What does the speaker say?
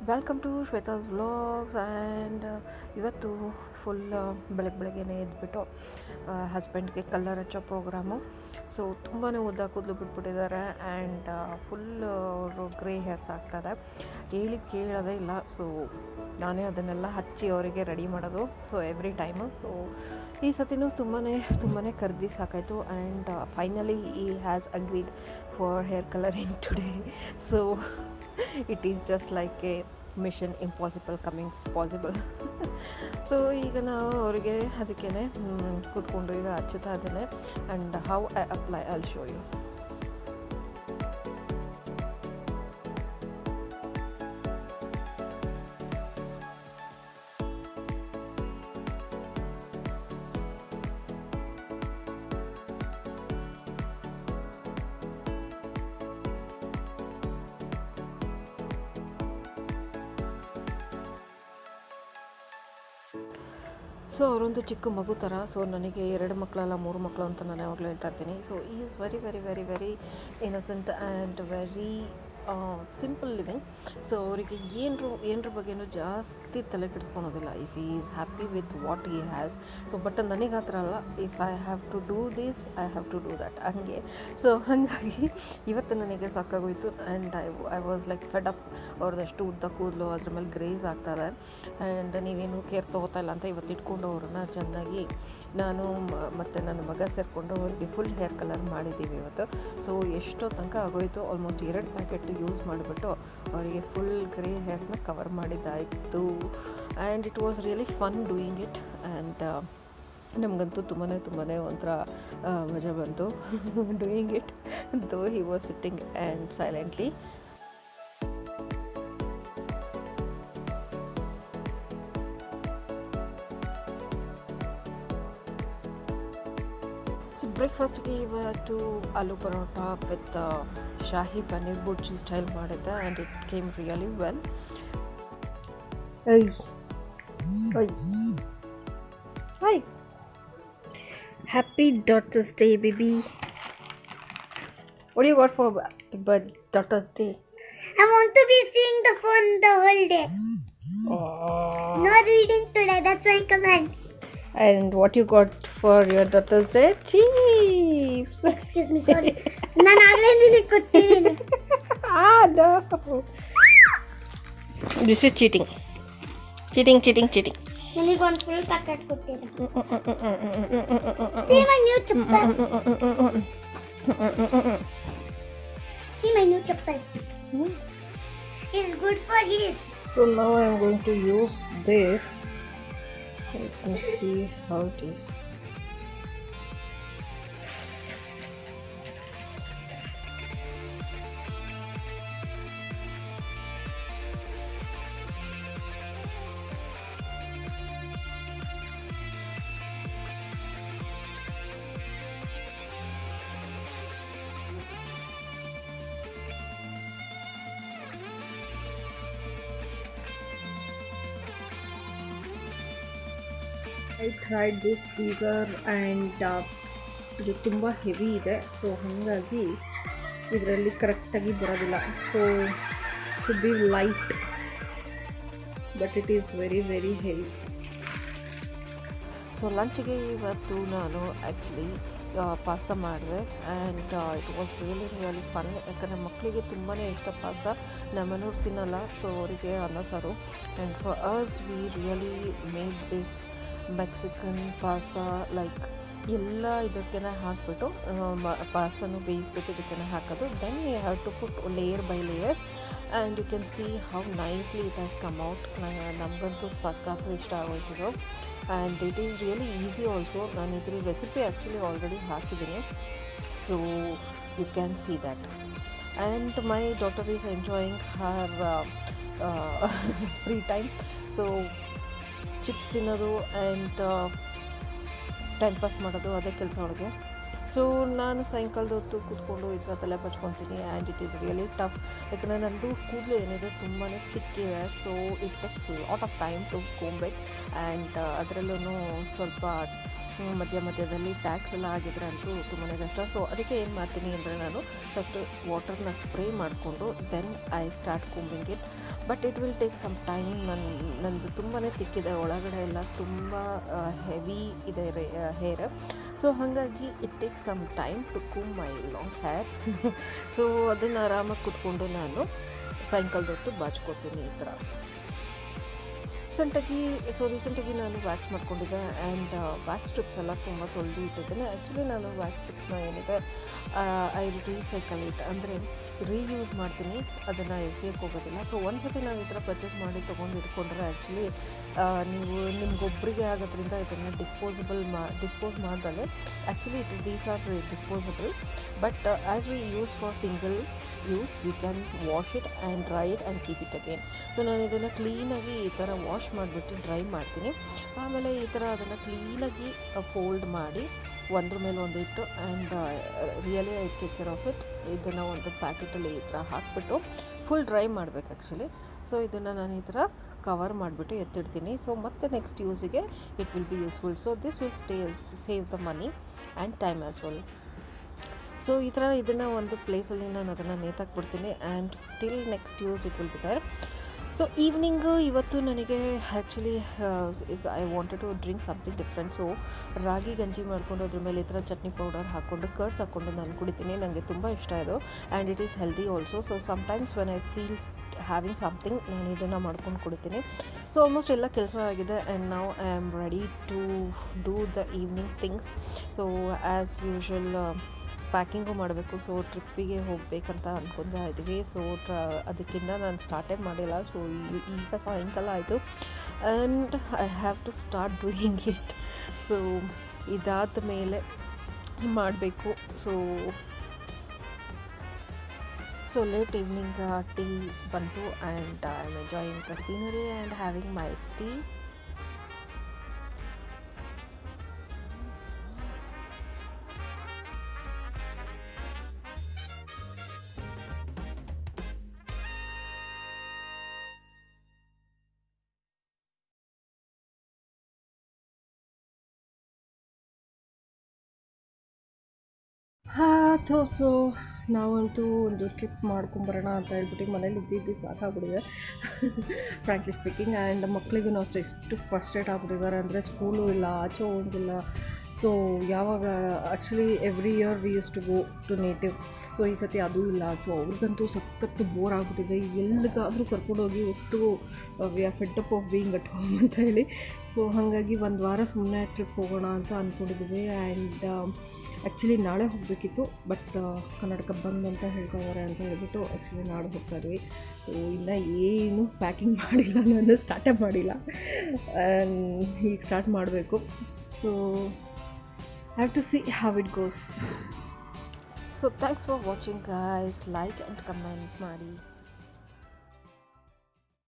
Welcome to Shweta's vlogs and ಇವತ್ತು full ಬೆಳಗ್ಗೆನೇ ಎದ್ಬಿಟ್ಟು ಹಸ್ಬೆಂಡ್ಗೆ ಕಲರ್ ಹಚ್ಚೋ ಪ್ರೋಗ್ರಾಮು. ಸೊ ತುಂಬಾ ಉದ್ದ ಕೂದಲು ಬಿಟ್ಬಿಟ್ಟಿದ್ದಾರೆ ಆ್ಯಂಡ್ ಫುಲ್ ಅವರು ಗ್ರೇ ಹೇರ್ಸ್ ಆಗ್ತದೆ. ಹೇಳಿ ಕೇಳೋದೇ ಇಲ್ಲ. ಸೊ ನಾನೇ ಅದನ್ನೆಲ್ಲ ಹಚ್ಚಿ ಅವರಿಗೆ ರೆಡಿ ಮಾಡೋದು ಸೊ ಎವ್ರಿ ಟೈಮು. ಸೊ ಈ ಸತಿನೂ ತುಂಬಾ ಕರ್ದಿ ಸಾಕಾಯಿತು ಆ್ಯಂಡ್ ಫೈನಲಿ ಈ has agreed for hair colouring today. So it is just like a mission impossible coming possible. So ಈಗ ನಾವು ಅವರಿಗೆ ಅದಕ್ಕೇ ಕೂತ್ಕೊಂಡು ಈಗ ಹಚ್ಚುತ್ತಾ ಇದ್ದೇನೆ and how I apply I'll show you. So ಅವರೊಂದು ಚಿಕ್ಕ ಮಗು ಥರ. ಸೊ ನನಗೆ 2 ಮಕ್ಕಳಲ್ಲ 3 ಮಕ್ಕಳು ಅಂತ ನಾನು ಯಾವಾಗಲೂ ಹೇಳ್ತಾ ಇರ್ತೀನಿ. So is very very very very innocent and very simple living. So ಅವರಿಗೆ ಏನರ ಬಗ್ಗೆನೂ ಜಾಸ್ತಿ ತಲೆ ಕೆಡಿಸ್ಕೊಳೋದಿಲ್ಲ. If he is happy with what he has. So but ನನಗೆ ಆ ಥರ ಅಲ್ಲ. If I have to do this I have to do that ಹಂಗೆ. ಸೊ ಹಾಗಾಗಿ ಇವತ್ತು ನನಗೆ ಸಾಕಾಗೋಯಿತು and I was like fed up. ಅವ್ರದ್ದಷ್ಟು ಉದ್ದ ಕೂದಲು ಅದ್ರ ಮೇಲೆ ಗ್ರೇಸ್ ಆಗ್ತದೆ ಆ್ಯಂಡ್ ನೀವೇನು ಕೇರ್ ತೊಗೋತಾ ಇಲ್ಲ ಅಂತ ಇವತ್ತು ಇಟ್ಕೊಂಡು ಅವ್ರನ್ನ ಚೆನ್ನಾಗಿ ನಾನು ಮತ್ತು ನನ್ನ ಮಗ ಸೇರಿಕೊಂಡು ಅವ್ರಿಗೆ ಫುಲ್ ಹೇರ್ ಕಲರ್ ಮಾಡಿದ್ದೀವಿ ಇವತ್ತು. ಸೊ ಎಷ್ಟೋ ತನಕ ಆಗೋಯಿತು. ಆಲ್ಮೋಸ್ಟ್ 2 ಪ್ಯಾಕೆಟ್ ಯೂಸ್ ಮಾಡಿಬಿಟ್ಟು ಅವರಿಗೆ ಫುಲ್ ಗ್ರೇ ಹೇರ್ಸ್ನ ಕವರ್ ಮಾಡಿದ್ದಾಯಿತು and it was really fun doing it and ನಮಗಂತೂ ತುಂಬಾ ಒಂಥರ ಮಜಾ ಬಂತು doing it though he was sitting and silently. So ಬ್ರೇಕ್ಫಾಸ್ಟ್ಗೆ ಇವತ್ತು ಆಲೂ ಪರೋಟ ವಿತ್ ಶಾಹಿ ಪನ್ನೀರ್ ಬುರ್ಜಿ ಸ್ಟೈಲ್ ಮಾಡಿದ್ದೆ and it came really well. Hi, happy daughters day baby. What do you got for daughter's day? I want to be seeing the phone the whole day. Oh. No reading today, that's my command. And what you got for your daughter's day? Chips. Excuse me, sorry. ನಾನು ಆಗಲೇ ನಿನಗೆ ಕೊಟ್ಟಿದ್ದೀನಿ. No. This is cheating. ನನಗೆ ಒಂದು full packet ಕೊಟ್ಟಿದ್ದೆ. See my new chappal. See my new chappal. It's good for heels. So now I am going to use this. Let me see how it is. I tried this tweezer and ಇದು ತುಂಬ heavy ಇದೆ. So ಹಾಗಾಗಿ ಇದರಲ್ಲಿ ಕರೆಕ್ಟಾಗಿ ಬರೋದಿಲ್ಲ. So should be light but it is very very heavy. So ಲಂಚ್ಗೆ ಇವತ್ತು ನಾನು ಆ್ಯಕ್ಚುಲಿ ಪಾಸ್ತಾ ಮಾಡಿದೆ and it was really fun. ಯಾಕಂದರೆ ಮಕ್ಕಳಿಗೆ ತುಂಬಾ ಇಷ್ಟ ಪಾಸ್ತಾ. ನಮ್ಮನೆಯವ್ರು ತಿನ್ನಲ್ಲ, ಸೊ ಅವರಿಗೆ ಅನ್ನ ಸಾರು. And for us we really made this Mexican pasta. Like ಎಲ್ಲ ಇದಕ್ಕೆ ಹಾಕಿಬಿಟ್ಟು ಪಾಸ್ತಾನು ಬೇಯಿಸ್ಬಿಟ್ಟು ಇದಕ್ಕೆ ಹಾಕೋದು. Then you have to put layer by layer and you can see how nicely it has come out. ನಮಗಂತೂ ಸಖತ್ತು ಇಷ್ಟ ಆಗೋಯ್ತಿದ್ದು and it is really easy also. ನಾನು ಇದ್ರ ರೆಸಿಪಿ ಆ್ಯಕ್ಚುಲಿ ಆಲ್ರೆಡಿ ಹಾಕಿದ್ದೀನಿ. So you can see that and my daughter is enjoying her free time. So chips ತಿನ್ನೋದು and time pass ಮಾಡೋದು ಅದೇ ಕೆಲಸ ಅವಳಿಗೆ. ಸೊ ನಾನು ಸಾಯಂಕಾಲದ ಹೊತ್ತು ಕೂತ್ಕೊಂಡು ಈ ಥರ ತಲೆ ಬಚ್ಕೊತೀನಿ and it is really tough. ಯಾಕಂದರೆ ನನ್ನದು ಕೂದಲು ಏನಿದೆ ತುಂಬಾ ತಿಕ್ಕಿದೆ. So it takes lot of time to comb it and ಅದರಲ್ಲೂ ಸ್ವಲ್ಪ ಮಧ್ಯದಲ್ಲಿ ಟ್ಯಾಕ್ಸ್ ಎಲ್ಲ ಆಗಿದ್ರೆ ಅಂತೂ ತುಂಬಾ ಕಷ್ಟ. ಸೊ ಅದಕ್ಕೆ ಏನು ಮಾಡ್ತೀನಿ ಅಂದರೆ ನಾನು ಫಸ್ಟು ವಾಟರ್ನ ಸ್ಪ್ರೇ ಮಾಡಿಕೊಂಡು then I start combing it. But it will take some time. ನಂದು ತುಂಬಾ ತಿಕ್ಕಿದೆ, ಒಳಗಡೆ ಎಲ್ಲ ತುಂಬ ಹೆವಿ ಇದೆ ಹೇರ್. ಸೊ ಹಾಗಾಗಿ it take some time to comb my long hair. So ಅದನ್ನು ಆರಾಮಾಗಿ ಕುತ್ಕೊಂಡು ನಾನು ಸಾಯಂಕಾಲದ ಹೊತ್ತು ಬಾಚ್ಕೋತೀನಿ ಈ ಥರ. ರೀಸೆಂಟಾಗಿ ನಾನು ವ್ಯಾಕ್ಸ್ ಮಾಡ್ಕೊಂಡಿದ್ದೆ ಆ್ಯಂಡ್ ವ್ಯಾಕ್ಸ್ ಸ್ಟ್ರಿಪ್ಸ್ ಎಲ್ಲ ತುಂಬ ತೊಳೆದು ಇಟ್ಟಿದ್ದೇನೆ. ಆ್ಯಕ್ಚುಲಿ ನಾನು ವ್ಯಾಕ್ಸ್ ಸ್ಟ್ರಿಪ್ಸ್ನ ಏನಿದೆ ಐ ರೀಸೈಕಲ್ ಇಟ್, ಅಂದರೆ ರೀಯೂಸ್ ಮಾಡ್ತೀನಿ, ಅದನ್ನು ಎಸೆಯೋಕ್ಕೆ ಹೋಗೋದಿಲ್ಲ. ಸೊ ಒಂದು ಸತಿ ನಾವು ಈ ಥರ ಪರ್ಚೇಸ್ ಮಾಡಿ ತೊಗೊಂಡು ಇಟ್ಕೊಂಡ್ರೆ ಆ್ಯಕ್ಚುಲಿ ನೀವು ನಿಮ್ಗೊಬ್ಬರಿಗೆ ಆಗೋದ್ರಿಂದ ಇದನ್ನು ಡಿಸ್ಪೋಸ್ ಮಾಡ್ದಲೆ actually these are disposable. But as we use for single use we can wash it and dry it and keep it again. So ನಾನು ಇದನ್ನು ಕ್ಲೀನಾಗಿ ಈ ಥರ ವಾಶ್ ಮಾಡಿಬಿಟ್ಟು ಡ್ರೈ ಮಾಡ್ತೀನಿ. ಆಮೇಲೆ ಈ ಥರ ಅದನ್ನು ಕ್ಲೀನಾಗಿ ಫೋಲ್ಡ್ ಮಾಡಿ ಒಂದ್ರ ಮೇಲೆ ಒಂದು ಇಟ್ಟು and really I take care of it. ಇದನ್ನು ಒಂದು ಪ್ಯಾಕೆಟಲ್ಲಿ ಈ ಥರ ಹಾಕಿಬಿಟ್ಟು ಫುಲ್ ಡ್ರೈ ಮಾಡಬೇಕು ಆ್ಯಕ್ಚುಲಿ. ಸೊ ಇದನ್ನು ನಾನು ಈ ಥರ ಕವರ್ ಮಾಡಿಬಿಟ್ಟು ಎತ್ತಿಡ್ತೀನಿ. ಸೊ ಮತ್ತೆ ನೆಕ್ಸ್ಟ್ ಯೂಸಿಗೆ it will be useful. So this will save the money and time as well. So ಈ ಥರ ಇದನ್ನು ಒಂದು ಪ್ಲೇಸಲ್ಲಿ ನಾನು ಅದನ್ನು ನೇತಾಕ್ಬಿಡ್ತೀನಿ and till next use it will be there. So evening ಇವತ್ತು ನನಗೆ actually I wanted to drink something different. So ರಾಗಿ ಗಂಜಿ ಮಾಡಿಕೊಂಡು ಅದ್ರ ಮೇಲೆ ಈ ಥರ ಚಟ್ನಿ ಪೌಡರ್ ಹಾಕ್ಕೊಂಡು ಕರ್ಡ್ಸ್ ಹಾಕ್ಕೊಂಡು ನಾನು ಕುಡಿತೀನಿ. ನನಗೆ ತುಂಬ ಇಷ್ಟ ಇದು and it is healthy also. So sometimes when I feels having something ನಾನು ಇದನ್ನು ಮಾಡ್ಕೊಂಡು ಕುಡಿತೀನಿ. ಸೊ ಆಲ್ಮೋಸ್ಟ್ ಎಲ್ಲ ಕೆಲಸ ಆಗಿದೆ and now I am ready to do the evening things. So as usual packing ಮಾಡಬೇಕು. ಸೊ ಟ್ರಿಪ್ಪಿಗೆ ಹೋಗಬೇಕಂತ ಅಂದ್ಕೊತಾ ಇದ್ದೀವಿ. ಸೊ ಅದಕ್ಕಿಂತ ನಾನು ಸ್ಟಾರ್ಟೇ ಮಾಡಿಲ್ಲ. ಸೊ ಈಗ ಸಾಯಂಕಾಲ ಆಯಿತು and I have to start doing it. So ಇದಾದ ಮೇಲೆ ಮಾಡಬೇಕು. ಸೊ ಲೇಟ್ ಈವ್ನಿಂಗ್ ಟೀ ಬಂತು and I am enjoying the scenery and having my tea. So ನಾವಂತೂ ಒಂದು ಟ್ರಿಪ್ ಮಾಡ್ಕೊಂಬರೋಣ ಅಂತ ಹೇಳ್ಬಿಟ್ಟು ಮನೇಲಿ ಇದ್ದಿದ್ದು ಸಾಕಾಗ್ಬಿಟ್ಟಿದೆ ಫ್ರ್ಯಾಂಕ್ಲಿ ಸ್ಪೀಕಿಂಗ್. ಆ್ಯಂಡ್ ಮಕ್ಕಳಿಗೂ ಅಷ್ಟೇ ಎಷ್ಟು ಫ್ರಸ್ಟ್ರೇಟ್ ಆಗಿಬಿಟ್ಟಿದ್ದಾರೆ ಅಂದರೆ ಸ್ಕೂಲು ಇಲ್ಲ, ಆಚೆ ಹೋಗಿಲ್ಲ. ಸೊ ಯಾವಾಗ actually every year we use to go to native. So ಈ ಸತಿ ಅದೂ ಇಲ್ಲ. ಸೊ ಅವ್ರಿಗಂತೂ ಸಖತ್ತು ಬೋರ್ ಆಗಿಬಿಟ್ಟಿದೆ. ಎಲ್ಲಿಗಾದರೂ ಕರ್ಕೊಂಡೋಗಿ ಒಟ್ಟು we are Fed up of being at home ಅಂತ ಹೇಳಿ. ಸೊ ಹಾಗಾಗಿ ಒಂದು ವಾರ ಸುಮ್ಮನೆ ಟ್ರಿಪ್ ಹೋಗೋಣ ಅಂತ ಅಂದ್ಕೊಂಡಿದ್ದೀವಿ. ಆ್ಯಂಡ್ ಆ್ಯಕ್ಚುಲಿ ನಾಳೆ ಹೋಗಬೇಕಿತ್ತು ಬಟ್ ಕರ್ನಾಟಕ ಬಂದ್ ಅಂತ ಹೇಳ್ತಾಯಿದ್ದಾರೆ ಅಂತ ಹೇಳ್ಬಿಟ್ಟು ಆ್ಯಕ್ಚುಲಿ ನಾಳೆ ಹೋಗ್ತಾ ಇದ್ವಿ. ಸೊ ಇನ್ನೂ ಏನು ಪ್ಯಾಕಿಂಗ್ ಮಾಡಿಲ್ಲ, ನಾನು ಸ್ಟಾರ್ಟೇ ಮಾಡಿಲ್ಲ. ಈಗ ಸ್ಟಾರ್ಟ್ ಮಾಡಬೇಕು. So I have to see how it goes. So thanks for watching guys. Like and comment ಮಾಡಿ.